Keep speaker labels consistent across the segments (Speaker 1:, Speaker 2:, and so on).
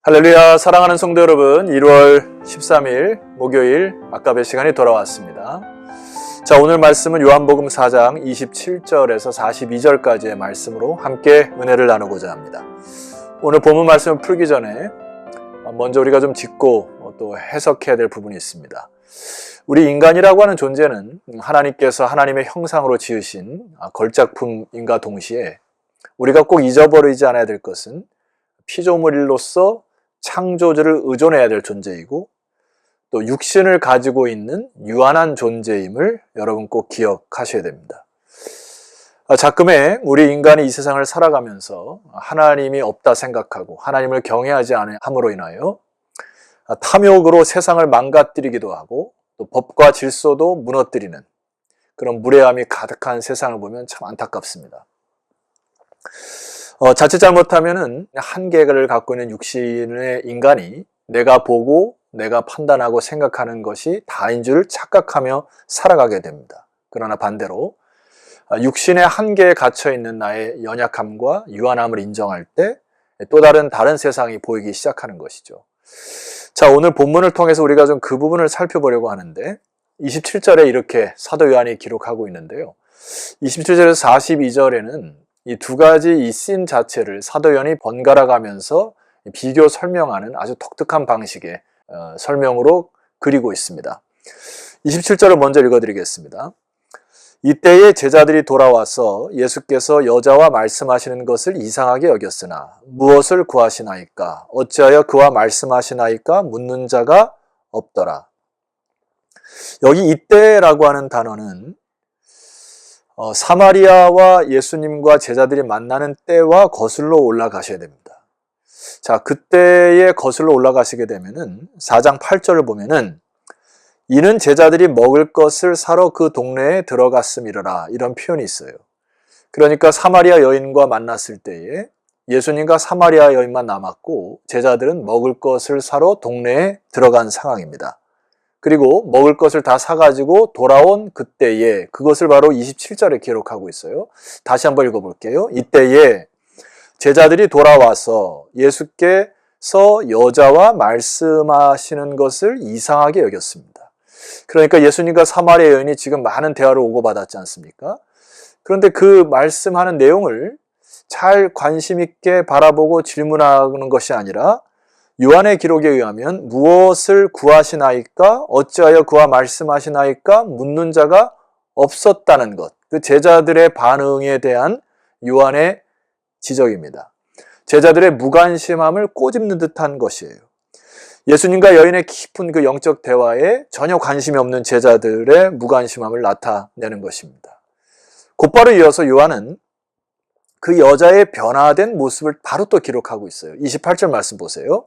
Speaker 1: 할렐루야, 사랑하는 성도 여러분, 1월 13일 목요일 아까의 시간이 돌아왔습니다. 자, 오늘 말씀은 요한복음 4장 27절에서 42절까지의 말씀으로 함께 은혜를 나누고자 합니다. 오늘 본문 말씀을 풀기 전에 먼저 우리가 좀 짚고 또 해석해야 될 부분이 있습니다. 우리 인간이라고 하는 존재는 하나님께서 하나님의 형상으로 지으신 걸작품인과 동시에 우리가 꼭 잊어버리지 않아야 될 것은 피조물로서 창조주를 의존해야 될 존재이고 또 육신을 가지고 있는 유한한 존재임을 여러분 꼭 기억하셔야 됩니다. 자금에 우리 인간이 이 세상을 살아가면서 하나님이 없다 생각하고 하나님을 경외하지 않음으로 인하여 탐욕으로 세상을 망가뜨리기도 하고 또 법과 질서도 무너뜨리는 그런 무례함이 가득한 세상을 보면 참 안타깝습니다. 자칫 잘못하면은 한계를 갖고 있는 육신의 인간이 내가 보고 내가 판단하고 생각하는 것이 다인 줄 착각하며 살아가게 됩니다. 그러나 반대로 육신의 한계에 갇혀 있는 나의 연약함과 유한함을 인정할 때 또 다른 세상이 보이기 시작하는 것이죠. 자, 오늘 본문을 통해서 우리가 좀 그 부분을 살펴보려고 하는데 27절에 이렇게 사도 요한이 기록하고 있는데요. 27절에서 42절에는 이 두 가지 이 씬 자체를 사도 요한이 번갈아 가면서 비교 설명하는 아주 독특한 방식의 설명으로 그리고 있습니다. 27절을 먼저 읽어드리겠습니다. 이때에 제자들이 돌아와서 예수께서 여자와 말씀하시는 것을 이상하게 여겼으나 무엇을 구하시나이까? 어찌하여 그와 말씀하시나이까? 묻는 자가 없더라. 여기 이때라고 하는 단어는 사마리아와 예수님과 제자들이 만나는 때와 거슬러 올라가셔야 됩니다. 자, 그때에 거슬러 올라가시게 되면은 4장 8절을 보면은 이는 제자들이 먹을 것을 사러 그 동네에 들어갔음이라 이런 표현이 있어요. 그러니까 사마리아 여인과 만났을 때에 예수님과 사마리아 여인만 남았고 제자들은 먹을 것을 사러 동네에 들어간 상황입니다. 그리고 먹을 것을 다 사가지고 돌아온 그때에 그것을 바로 27절에 기록하고 있어요. 다시 한번 읽어볼게요. 이때에 제자들이 돌아와서 예수께서 여자와 말씀하시는 것을 이상하게 여겼습니다. 그러니까 예수님과 사마리아 여인이 지금 많은 대화를 오고받았지 않습니까? 그런데 그 말씀하는 내용을 잘 관심 있게 바라보고 질문하는 것이 아니라 요한의 기록에 의하면 무엇을 구하시나이까? 어찌하여 그와 말씀하시나이까? 묻는 자가 없었다는 것. 그 제자들의 반응에 대한 요한의 지적입니다. 제자들의 무관심함을 꼬집는 듯한 것이에요. 예수님과 여인의 깊은 그 영적 대화에 전혀 관심이 없는 제자들의 무관심함을 나타내는 것입니다. 곧바로 이어서 요한은 그 여자의 변화된 모습을 바로 또 기록하고 있어요. 28절 말씀 보세요.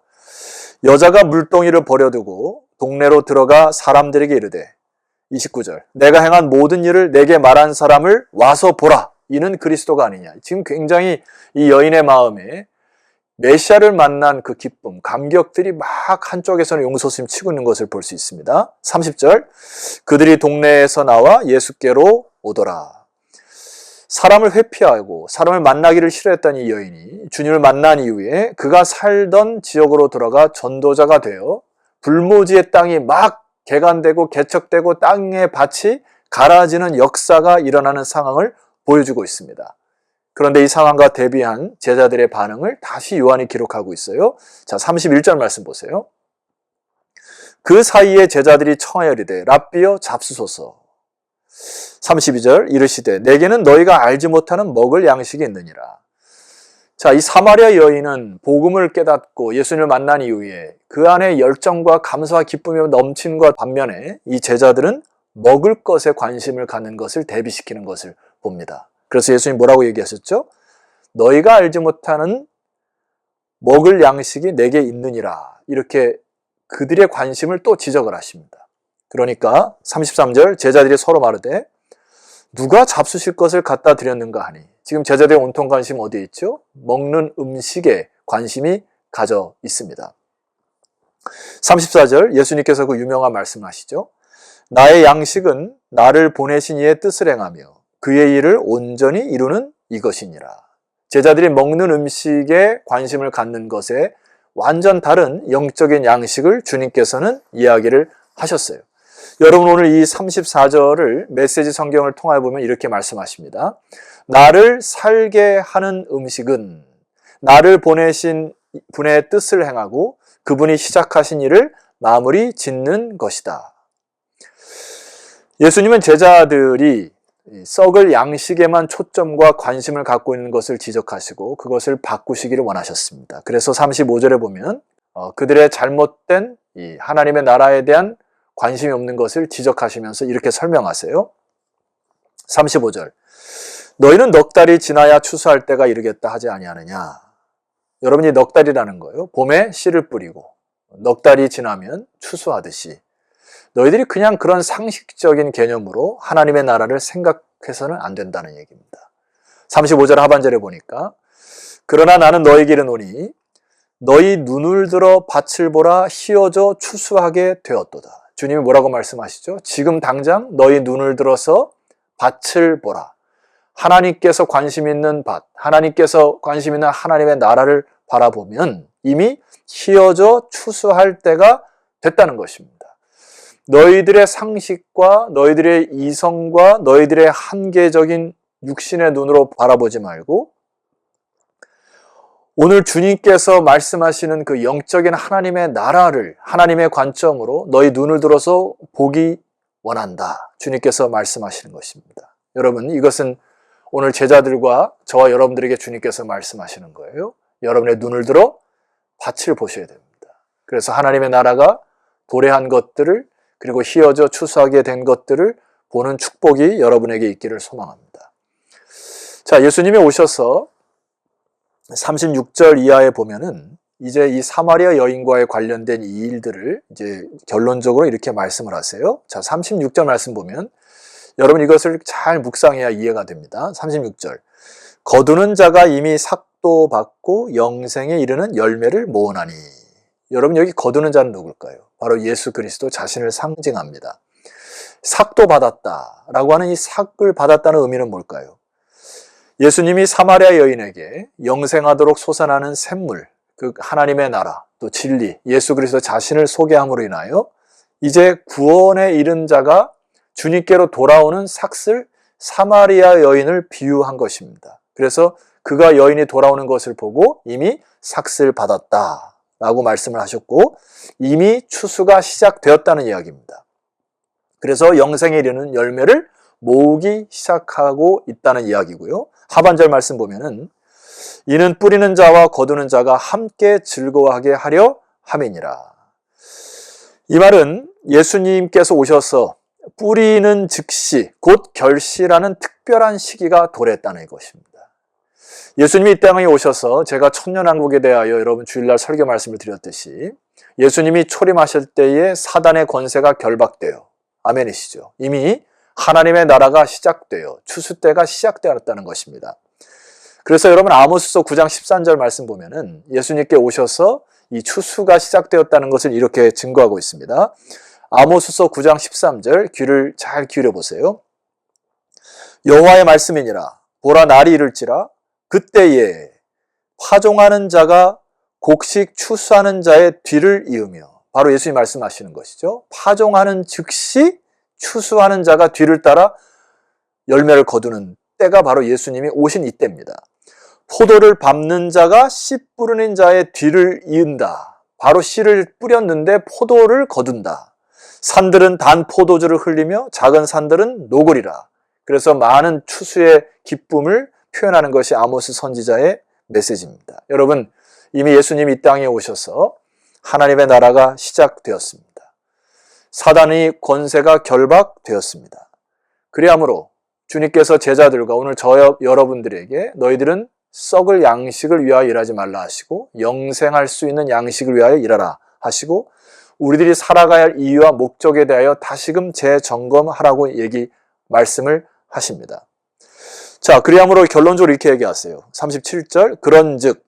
Speaker 1: 여자가 물동이를 버려두고 동네로 들어가 사람들에게 이르되 29절 내가 행한 모든 일을 내게 말한 사람을 와서 보라. 이는 그리스도가 아니냐. 지금 굉장히 이 여인의 마음에 메시아를 만난 그 기쁨, 감격들이 막 한쪽에서는 용솟음 치고 있는 것을 볼 수 있습니다. 30절 그들이 동네에서 나와 예수께로 오더라. 사람을 회피하고 사람을 만나기를 싫어했던 이 여인이 주님을 만난 이후에 그가 살던 지역으로 들어가 전도자가 되어 불모지의 땅이 막 개간되고 개척되고 땅의 밭이 갈아지는 역사가 일어나는 상황을 보여주고 있습니다. 그런데 이 상황과 대비한 제자들의 반응을 다시 요한이 기록하고 있어요. 자, 31절 말씀 보세요. 그 사이에 제자들이 청하여 이르되 랍비여 잡수소서. 32절 이르시되 내게는 너희가 알지 못하는 먹을 양식이 있느니라. 자, 이 사마리아 여인은 복음을 깨닫고 예수님을 만난 이후에 그 안에 열정과 감사와 기쁨이 넘친과 반면에 이 제자들은 먹을 것에 관심을 갖는 것을 대비시키는 것을 봅니다. 그래서 예수님 뭐라고 얘기하셨죠? 너희가 알지 못하는 먹을 양식이 내게 있느니라. 이렇게 그들의 관심을 또 지적을 하십니다. 그러니까 33절 제자들이 서로 말하되 누가 잡수실 것을 갖다 드렸는가 하니 지금 제자들의 온통 관심 어디에 있죠? 먹는 음식에 관심이 가져 있습니다. 34절 예수님께서 그 유명한 말씀을 하시죠. 나의 양식은 나를 보내신 이의 뜻을 행하며 그의 일을 온전히 이루는 이것이니라. 제자들이 먹는 음식에 관심을 갖는 것에 완전 다른 영적인 양식을 주님께서는 이야기를 하셨어요. 여러분 오늘 이 34절을 메시지 성경을 통하여 보면 이렇게 말씀하십니다. 나를 살게 하는 음식은 나를 보내신 분의 뜻을 행하고 그분이 시작하신 일을 마무리 짓는 것이다. 예수님은 제자들이 썩을 양식에만 초점과 관심을 갖고 있는 것을 지적하시고 그것을 바꾸시기를 원하셨습니다. 그래서 35절에 보면 그들의 잘못된 이 하나님의 나라에 대한 관심이 없는 것을 지적하시면서 이렇게 설명하세요. 35절 너희는 넉 달이 지나야 추수할 때가 이르겠다 하지 아니하느냐. 여러분이 넉 달이라는 거예요. 봄에 씨를 뿌리고 넉 달이 지나면 추수하듯이 너희들이 그냥 그런 상식적인 개념으로 하나님의 나라를 생각해서는 안 된다는 얘기입니다. 35절 하반절에 보니까 그러나 나는 너희에게 이르노니 너희 눈을 들어 밭을 보라 휘어져 추수하게 되었도다. 주님이 뭐라고 말씀하시죠? 지금 당장 너희 눈을 들어서 밭을 보라. 하나님께서 관심 있는 밭, 하나님께서 관심 있는 하나님의 나라를 바라보면 이미 휘어져 추수할 때가 됐다는 것입니다. 너희들의 상식과 너희들의 이성과 너희들의 한계적인 육신의 눈으로 바라보지 말고 오늘 주님께서 말씀하시는 그 영적인 하나님의 나라를 하나님의 관점으로 너희 눈을 들어서 보기 원한다. 주님께서 말씀하시는 것입니다. 여러분 이것은 오늘 제자들과 저와 여러분들에게 주님께서 말씀하시는 거예요. 여러분의 눈을 들어 밭을 보셔야 됩니다. 그래서 하나님의 나라가 도래한 것들을 그리고 휘어져 추수하게 된 것들을 보는 축복이 여러분에게 있기를 소망합니다. 자, 예수님이 오셔서 36절 이하에 보면은 이제 이 사마리아 여인과의 관련된 이 일들을 이제 결론적으로 이렇게 말씀을 하세요. 자, 36절 말씀 보면 여러분 이것을 잘 묵상해야 이해가 됩니다. 36절 거두는 자가 이미 삭도 받고 영생에 이르는 열매를 모으나니. 여러분 여기 거두는 자는 누굴까요? 바로 예수 그리스도 자신을 상징합니다. 삭도 받았다라고 하는 이 삭을 받았다는 의미는 뭘까요? 예수님이 사마리아 여인에게 영생하도록 솟아나는 샘물, 그 하나님의 나라, 또 진리, 예수 그리스도 자신을 소개함으로 인하여 이제 구원에 이른 자가 주님께로 돌아오는 삭슬 사마리아 여인을 비유한 것입니다. 그래서 그가 여인이 돌아오는 것을 보고 이미 삭슬 받았다라고 말씀을 하셨고 이미 추수가 시작되었다는 이야기입니다. 그래서 영생에 이르는 열매를 모으기 시작하고 있다는 이야기고요. 하반절 말씀 보면은 이는 뿌리는 자와 거두는 자가 함께 즐거워하게 하려 함이니라. 이 말은 예수님께서 오셔서 뿌리는 즉시 곧 결실하는 특별한 시기가 도래했다는 것입니다. 예수님이 이 땅에 오셔서 제가 천년왕국에 대하여 여러분 주일날 설교 말씀을 드렸듯이 예수님이 초림하실 때에 사단의 권세가 결박되어 아멘이시죠. 이미 하나님의 나라가 시작되어 추수 때가 시작되었다는 것입니다. 그래서 여러분 아모스서 9장 13절 말씀 보면은 예수님께 오셔서 이 추수가 시작되었다는 것을 이렇게 증거하고 있습니다. 아모스서 9장 13절 귀를 잘 기울여 보세요. 여호와의 말씀이니라 보라 날이 이를지라 그때에 파종하는 자가 곡식 추수하는 자의 뒤를 이으며 바로 예수님이 말씀하시는 것이죠. 파종하는 즉시 추수하는 자가 뒤를 따라 열매를 거두는 때가 바로 예수님이 오신 이때입니다. 포도를 밟는 자가 씨 뿌리는 자의 뒤를 이은다. 바로 씨를 뿌렸는데 포도를 거둔다. 산들은 단 포도주를 흘리며 작은 산들은 녹으리라. 그래서 많은 추수의 기쁨을 표현하는 것이 아모스 선지자의 메시지입니다. 여러분 이미 예수님이 이 땅에 오셔서 하나님의 나라가 시작되었습니다. 사단의 권세가 결박되었습니다. 그리하므로 주님께서 제자들과 오늘 저 여러분들에게 너희들은 썩을 양식을 위하여 일하지 말라 하시고 영생할 수 있는 양식을 위하여 일하라 하시고 우리들이 살아가야 할 이유와 목적에 대하여 다시금 재점검하라고 말씀을 하십니다. 자, 그리하므로 결론적으로 이렇게 얘기하세요. 37절 그런즉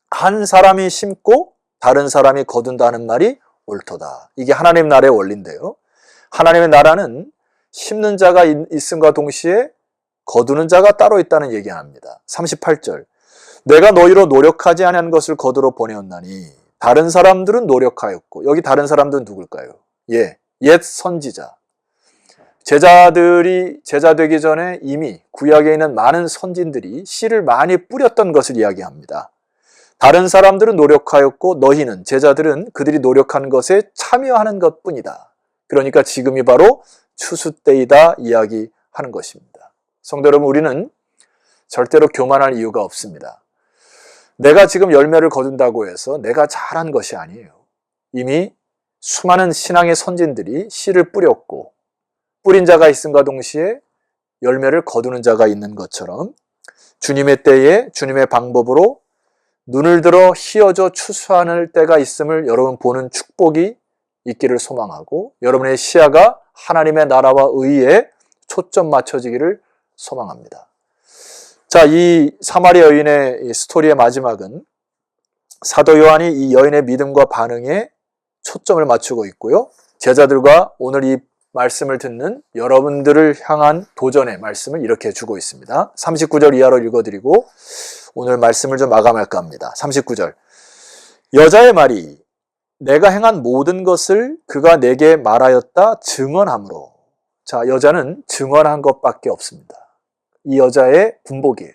Speaker 1: 한 사람이 심고 다른 사람이 거둔다는 말이 옳도다. 이게 하나님 나라의 원리인데요. 하나님의 나라는 심는 자가 있음과 동시에 거두는 자가 따로 있다는 얘기합니다. 38절 내가 너희로 노력하지 아니한 것을 거두러 보내었나니 다른 사람들은 노력하였고, 여기 다른 사람들은 누굴까요? 옛 선지자. 제자들이 제자 되기 전에 이미 구약에 있는 많은 선진들이 씨를 많이 뿌렸던 것을 이야기합니다. 다른 사람들은 노력하였고 너희는, 제자들은 그들이 노력한 것에 참여하는 것뿐이다. 그러니까 지금이 바로 추수 때이다 이야기하는 것입니다. 성도 여러분, 우리는 절대로 교만할 이유가 없습니다. 내가 지금 열매를 거둔다고 해서 내가 잘한 것이 아니에요. 이미 수많은 신앙의 선진들이 씨를 뿌렸고, 뿌린 자가 있음과 동시에 열매를 거두는 자가 있는 것처럼 주님의 때에 주님의 방법으로 눈을 들어 휘어져 추수하는 때가 있음을 여러분 보는 축복이 있기를 소망하고, 여러분의 시야가 하나님의 나라와 의에 초점 맞춰지기를 소망합니다. 자, 이 사마리아 여인의 스토리의 마지막은 사도 요한이 이 여인의 믿음과 반응에 초점을 맞추고 있고요. 제자들과 오늘 이 말씀을 듣는 여러분들을 향한 도전의 말씀을 이렇게 주고 있습니다. 39절 이하로 읽어드리고 오늘 말씀을 좀 마감할까 합니다. 39절. 여자의 말이 내가 행한 모든 것을 그가 내게 말하였다 증언함으로. 자, 여자는 증언한 것밖에 없습니다. 이 여자의 군복이에요.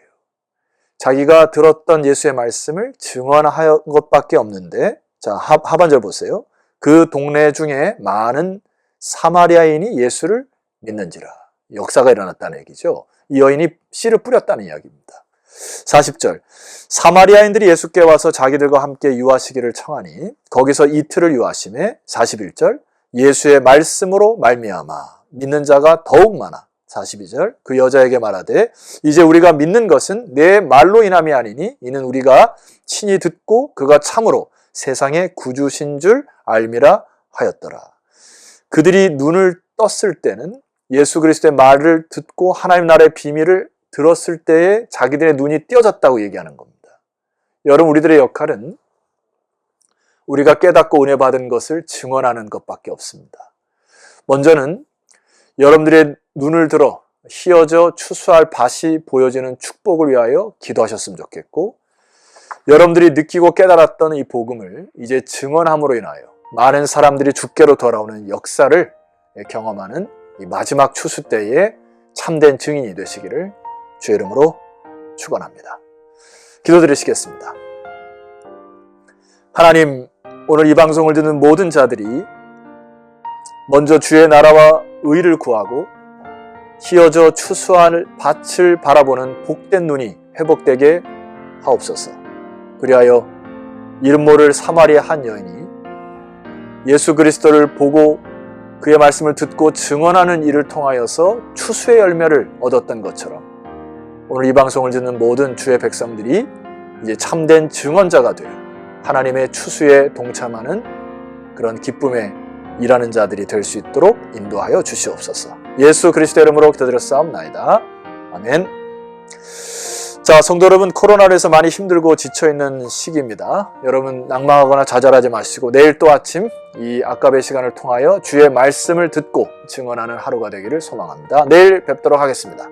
Speaker 1: 자기가 들었던 예수의 말씀을 증언한 것밖에 없는데, 자, 하반절 보세요. 그 동네 중에 많은 사마리아인이 예수를 믿는지라. 역사가 일어났다는 얘기죠. 이 여인이 씨를 뿌렸다는 이야기입니다. 40절. 사마리아인들이 예수께 와서 자기들과 함께 유하시기를 청하니 거기서 이틀을 유하시매. 41절. 예수의 말씀으로 말미암아 믿는 자가 더욱 많아. 42절. 그 여자에게 말하되 이제 우리가 믿는 것은 내 말로 인함이 아니니 이는 우리가 친히 듣고 그가 참으로 세상의 구주신 줄 알미라 하였더라. 그들이 눈을 떴을 때는 예수 그리스도의 말을 듣고 하나님 나라의 비밀을 들었을 때에 자기들의 눈이 띄어졌다고 얘기하는 겁니다. 여러분, 우리들의 역할은 우리가 깨닫고 은혜 받은 것을 증언하는 것밖에 없습니다. 먼저는 여러분들의 눈을 들어 휘어져 추수할 밭이 보여지는 축복을 위하여 기도하셨으면 좋겠고, 여러분들이 느끼고 깨달았던 이 복음을 이제 증언함으로 인하여 많은 사람들이 주께로 돌아오는 역사를 경험하는 이 마지막 추수 때에 참된 증인이 되시기를 주의 이름으로 축원합니다. 기도드리시겠습니다. 하나님, 오늘 이 방송을 듣는 모든 자들이 먼저 주의 나라와 의를 구하고 휘어져 추수할 밭을 바라보는 복된 눈이 회복되게 하옵소서. 그리하여 이름 모를 사마리아 한 여인이 예수 그리스도를 보고 그의 말씀을 듣고 증언하는 일을 통하여서 추수의 열매를 얻었던 것처럼 오늘 이 방송을 듣는 모든 주의 백성들이 이제 참된 증언자가 되어 하나님의 추수에 동참하는 그런 기쁨에 일하는 자들이 될 수 있도록 인도하여 주시옵소서. 예수 그리스도의 이름으로 기도드렸사옵나이다. 아멘. 자, 성도 여러분, 코로나로 해서 많이 힘들고 지쳐있는 시기입니다. 여러분 낭망하거나 좌절하지 마시고 내일 또 아침 이 아까의 시간을 통하여 주의 말씀을 듣고 증언하는 하루가 되기를 소망합니다. 내일 뵙도록 하겠습니다.